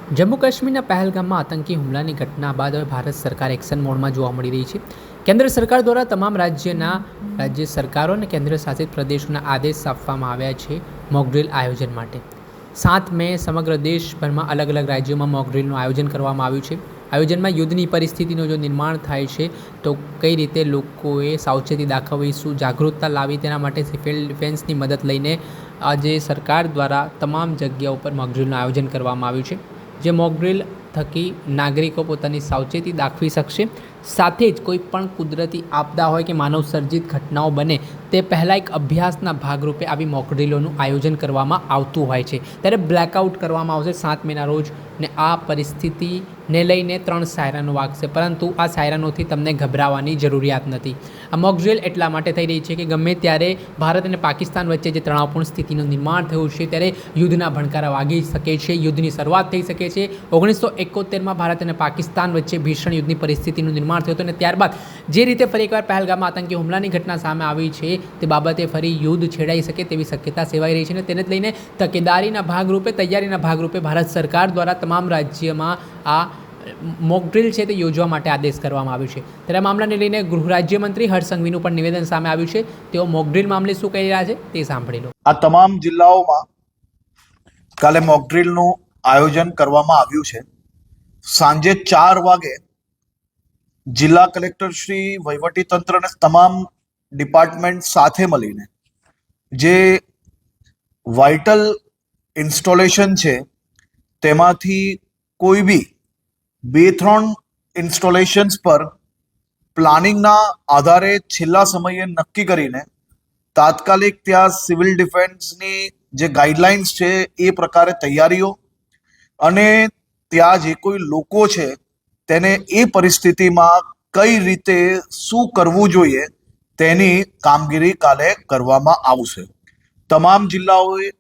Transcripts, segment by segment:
જમ્મુ કાશ્મીરના પહેલગામમાં આતંકી હુમલાની ઘટના બાદ હવે ભારત સરકાર એક્શન મોડમાં જોવા મળી રહી છે. કેન્દ્ર સરકાર દ્વારા તમામ રાજ્ય સરકારો અને કેન્દ્ર શાસિત પ્રદેશોના આદેશ આપવામાં આવ્યા છે મોકડ્રીલ આયોજન માટે. 7 મે સમગ્ર દેશભરમાં અલગ અલગ રાજ્યોમાં મોકડ્રીલનું આયોજન કરવામાં આવ્યું છે. આયોજનમાં યુદ્ધની પરિસ્થિતિનું જો નિર્માણ થાય છે તો કઈ રીતે લોકોએ સાવચેતી દાખવવી, શું જાગૃતતા લાવી, તેના માટે સિવિલ ડિફેન્સની મદદ લઈને આજે સરકાર દ્વારા તમામ જગ્યાઓ પર મોકડ્રીલનું આયોજન કરવામાં આવ્યું છે. જે મોકડ્રીલ થકી નાગરિકો પોતાની સાવચેતી દાખવી શકશે. સાથે જ કોઈ પણ કુદરતી આપદા હોય કે માનવ સર્જિત ઘટનાઓ બને તે પહેલાં એક અભ્યાસના ભાગરૂપે આવી મોકડ્રીલોનું આયોજન કરવામાં આવતું હોય છે. ત્યારે બ્લેકઆઉટ કરવામાં આવશે 7 મેના રોજ ને આ પરિસ્થિતિને લઈને 3 સાયરનો વાગશે, પરંતુ આ સાયરનોથી તમને ગભરાવાની જરૂરિયાત નથી. આ મોકડ્રીલ એટલા માટે થઈ રહી છે કે ગમે ત્યારે ભારત અને પાકિસ્તાન વચ્ચે જે તણાવપૂર્ણ સ્થિતિનું નિર્માણ થયું છે ત્યારે યુદ્ધના ભણકારા વાગી શકે છે, યુદ્ધની શરૂઆત થઈ શકે છે. 1971માં ભારત અને પાકિસ્તાન વચ્ચે ભીષણ યુદ્ધની પરિસ્થિતિનું નિર્માણ થયું હતું અને ત્યારબાદ જે રીતે ફરી એકવાર પહેલગામમાં આતંકી હુમલાની ઘટના સામે આવી છે તે બાબતે ફરી યુદ્ધ છેડાઈ શકે તેવી શક્યતા સેવાઈ રહી છે અને તેને જ લઈને તકેદારીના ભાગરૂપે, તૈયારીના ભાગરૂપે ભારત સરકાર દ્વારા તમામ રાજ્યમાં આ મોકડ્રીલ છે તે યોજવા માટે આદેશ કરવામાં આવ્યો છે. ત્યારે આ મામલાને લઈને ગૃહ રાજ્યમંત્રી હર્ષ સંઘવીનું પણ નિવેદન સામે આવ્યું છે. તેઓ મોકડ્રીલ મામલે શું કહી રહ્યા છે તે સાંભળી લો. આ તમામ જિલ્લાઓમાં કાલે મોકડ્રીલનું આયોજન કરવામાં આવ્યું છે. સાંજે 4 વાગે જિલ્લા કલેક્ટર શ્રી, વહીવટી તંત્ર અને તમામ ડિપાર્ટમેન્ટ સાથે મળીને જે વાઇટલ ઇન્સ્ટોલેશન છે તેમાંથી કોઈ બી 2-3 ઇન્સ્ટોલેશન્સ પર પ્લાનિંગના આધારે છેલ્લા સમયે નક્કી કરીને તાત્કાલિક ત્યાં સિવિલ ડિફેન્સની જે ગાઈડલાઇન્સ છે એ પ્રકારે તૈયારીઓ અને ત્યાં જે કોઈ લોકો છે તેને એ પરિસ્થિતિમાં કઈ રીતે શું કરવું જોઈએ તેની કામગીરી કાલે કરવામાં આવશે. તમામ જિલ્લાઓએ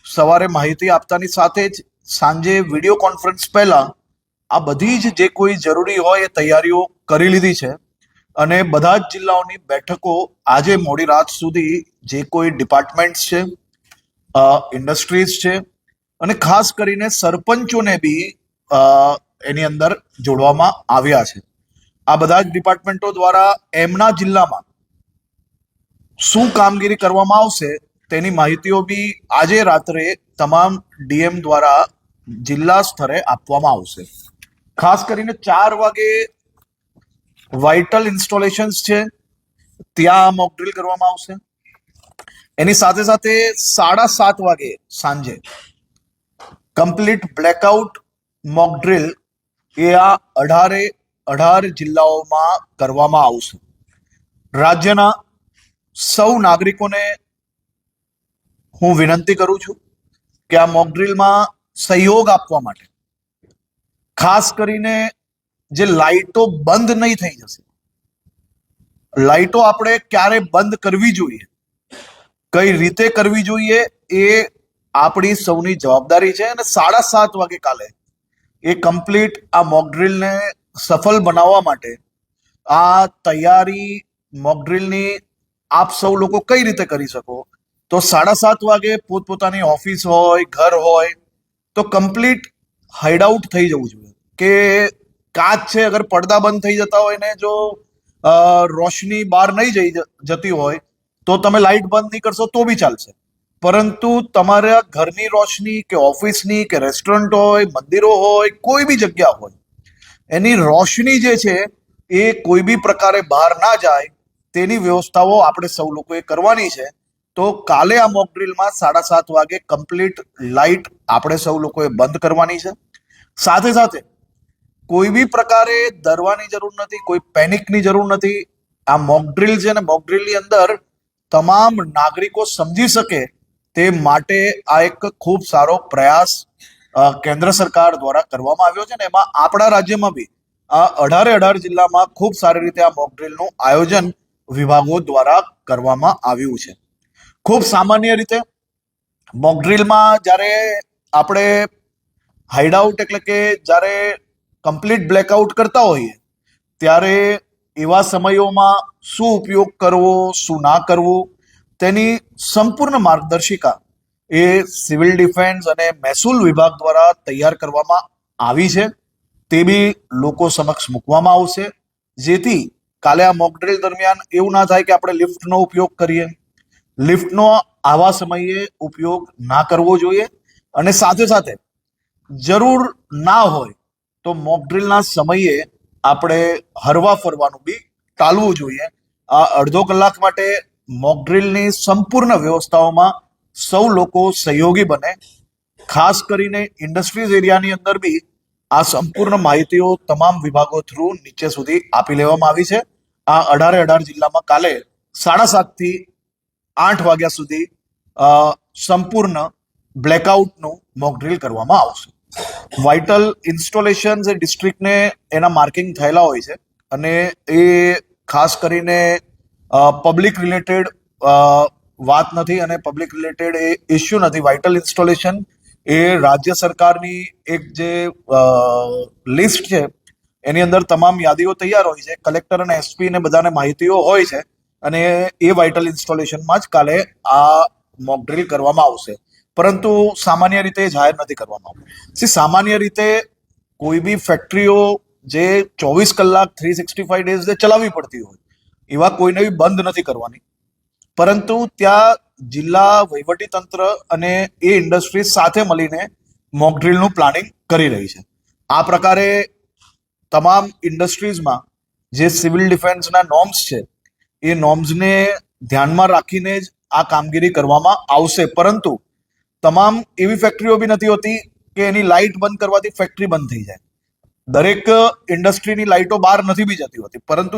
સવારે માહિતી આપતાની સાથે જ સાંજે વિડીયો કોન્ફરન્સ પહેલાં આ બધી જ જે કોઈ જરૂરી હોય એ તૈયારીઓ કરી લીધી છે અને બધા જ જિલ્લાઓની બેઠકો આજે મોડી રાત સુધી જે કોઈ ડિપાર્ટમેન્ટ્સ છે, ઇન્ડસ્ટ્રીઝ છે અને ખાસ કરીને સરપંચોને બી એની અંદર જોડવામાં આવ્યા છે. આ બધા જ ડિપાર્ટમેન્ટો દ્વારા એમના જિલ્લામાં શું કામગીરી કરવામાં આવશે તેની માહિતીઓ બી આજે રાત્રે તમામ ડીએમ દ્વારા જિલ્લા સ્તરે આપવામાં આવશે. ખાસ કરીને 4 વાગે વાઇટલ ઇન્સ્ટોલેશન્સ છે ત્યાં મોકડ્રીલ કરવામાં આવશે. એની સાથે સાથે 7:30 વાગે સાંજે કમ્પ્લીટ બ્લેકઆઉટ મોકડ્રીલ એ આ 18 જિલ્લાઓમાં કરવામાં આવશે. રાજ્યના સૌ નાગરિકોને હું વિનંતી કરું છું કે આ મોકડ્રીલમાં સહયોગ આપવા માટે, ખાસ કરીને જે લાઇટો બંધ નહીં થઈ જશે, લાઇટો આપણે ક્યારે બંધ કરવી જોઈએ, કઈ રીતે કરવી જોઈએ એ આપણી સૌની જવાબદારી છે. અને 7:30 વાગે કાલે એ કમ્પ્લીટ આ મોકડ્રીલને સફળ બનાવવા માટે આ તૈયારી મોકડ્રીલની આપ સૌ લોકો કઈ રીતે કરી શકો તો 7:30 વાગે પોતપોતાની ઓફિસ હોય, ઘર હોય તો કમ્પ્લીટ હાઇડ આઉટ થઈ જવું જોઈએ. કે કાચ છે, અગર પડદા બંધ થઈ જતા હોય ને જો રોશની બહાર નહીં જતી હોય તો તમે લાઇટ બંધ નહીં કરશો તો બી ચાલશે, પરંતુ તમારા ઘરની રોશની કે ઓફિસની કે રેસ્ટોરન્ટ હોય, મંદિરો હોય, કોઈ બી જગ્યા હોય, એની રોશની જે છે એ કોઈ બી પ્રકારે બહાર ના જાય તેની વ્યવસ્થાઓ આપણે સૌ લોકોએ કરવાની છે. તો કાલે આ મોકડ્રીલમાં 7:30 વાગે કમ્પ્લીટ લાઇટ આપણે સૌ લોકોએ બંધ કરવાની છે. સાથે સાથે કોઈ બી પ્રકારે ડરવાની જરૂર નથી, કોઈ પેનિકની જરૂર નથી. આ મોકડ્રીલ છે ને મોકડ્રીલની અંદર તમામ નાગરિકો સમજી શકે તે માટે આ એક ખૂબ સારો પ્રયાસ કેન્દ્ર સરકાર દ્વારા કરવામાં આવ્યો છે ને એમાં આપણા રાજ્યમાં બી આ 18 જિલ્લામાં ખૂબ સારી રીતે આ મોકડ્રીલનું આયોજન વિભાગો દ્વારા કરવામાં આવ્યું છે. ખૂબ સામાન્ય રીતે મોકડ્રીલમાં જ્યારે આપણે હાઇડ આઉટ એટલે કે જ્યારે કમ્પ્લીટ બ્લેકઆઉટ કરતા હોઈએ ત્યારે એવા સમયોમાં શું ઉપયોગ કરવો, શું ના કરવું તેની સંપૂર્ણ માર્ગદર્શિકા એ સિવિલ ડિફેન્સ અને મહેસૂલ વિભાગ દ્વારા તૈયાર કરવામાં આવી છે તે બી લોકો સમક્ષ મૂકવામાં આવશે, જેથી કાલે આ મોક ડ્રિલ દરમિયાન એવું ના થાય કે આપણે લિફ્ટનો ઉપયોગ કરીએ. લિફ્ટનો આવા સમયે ઉપયોગ ના કરવો જોઈએ, અને સાથે સાથે જરૂર ના હોય તો મોક ડ્રિલના સમયે આપણે હરવા ફરવાનું બી ટાળવું જોઈએ. આ અડધો કલાક માટે મોક ડ્રિલની સંપૂર્ણ વ્યવસ્થાઓમાં સૌ લોકો સહયોગી બને. ખાસ કરીને ઇન્ડસ્ટ્રીઝ એરિયાની અંદર બી આ સંપૂર્ણ માહિતીઓ તમામ વિભાગો થ્રુ નીચે સુધી આપી લેવામાં આવી છે. આ 18 જિલ્લામાં કાલે 7:30 થી 8 વાગ્યા સુધી સંપૂર્ણ બ્લેકઆઉટનું મોક ડ્રિલ કરવામાં આવશે. વાઇટલ ઇન્સ્ટોલેશન્સ એ ડિસ્ટ્રિક્ટને એના માર્કિંગ થયેલા હોય છે, અને એ ખાસ કરીને પબ્લિક રિલેટેડ વાત નથી અને પબ્લિક રિલેટેડ એ ઇસ્યુ નથી. વાઇટલ ઇન્સ્ટોલેશન એ રાજ્ય સરકારની એક જે લિસ્ટ છે એની અંદર તમામ યાદીઓ તૈયાર હોય છે. કલેક્ટર અને એસપી ને બધાને માહિતીઓ હોય છે, અને એ વાઇટલ ઇન્સ્ટોલેશનમાં જ કાલે આ મોક ડ્રિલ કરવામાં આવશે. પરંતુ સામાન્ય રીતે જાહેર નથી કરવામાં આવતું. સામાન્ય રીતે કોઈ બી ફેક્ટરીઓ જે 24 કલાક 365 ડેઝ ચલાવવી પડતી હોય એવા કોઈને બી બંધ નથી કરવાની, પરંતુ ત્યાં જિલ્લા વહીવટી તંત્ર અને એ ઇન્ડસ્ટ્રીઝ સાથે મળીને મોક ડ્રિલનું પ્લાનિંગ કરી રહી છે. આ પ્રકારે તમામ ઇન્ડસ્ટ્રીઝમાં જે સિવિલ ડિફેન્સના નોર્મ્સ છે એ નોર્મ્સને ધ્યાનમાં રાખીને જ આ કામગીરી કરવામાં આવશે. પરંતુ તમામ એવી ફેક્ટરીઓ બી નથી હોતી કે એની લાઇટ બંધ કરવાથી ફેક્ટરી બંધ થઈ જાય. દરેક ઇન્ડસ્ટ્રીની લાઇટો બહાર નથી બી જતી હોતી, પરંતુ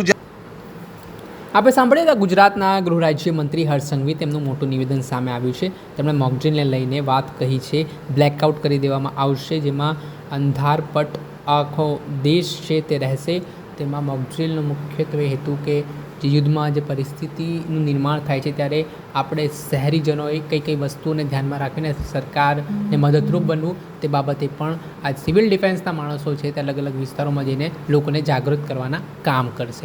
આપણે સાંભળ્યું કે ગુજરાતના ગૃહ રાજ્યમંત્રી હર્ષ સંઘવી તેમનું મોટું નિવેદન સામે આવ્યું છે. તેમણે મોક ડ્રિલને લઈને વાત કહી છે, બ્લેકઆઉટ કરી દેવામાં આવશે, જેમાં અંધારપટ આખો દેશ છે તે રહેશે. તેમાં મોક ડ્રિલનો મુખ્યત્વે હેતુ કે જે યુદ્ધમાં જે પરિસ્થિતિનું નિર્માણ થાય છે ત્યારે આપણે શહેરીજનોએ કઈ કઈ વસ્તુઓને ધ્યાનમાં રાખીને સરકારને મદદરૂપ બનવું તે બાબતે પણ આ સિવિલ ડિફેન્સના માણસો છે તે અલગ અલગ વિસ્તારોમાં જઈને લોકોને જાગૃત કરવાના કામ કરશે.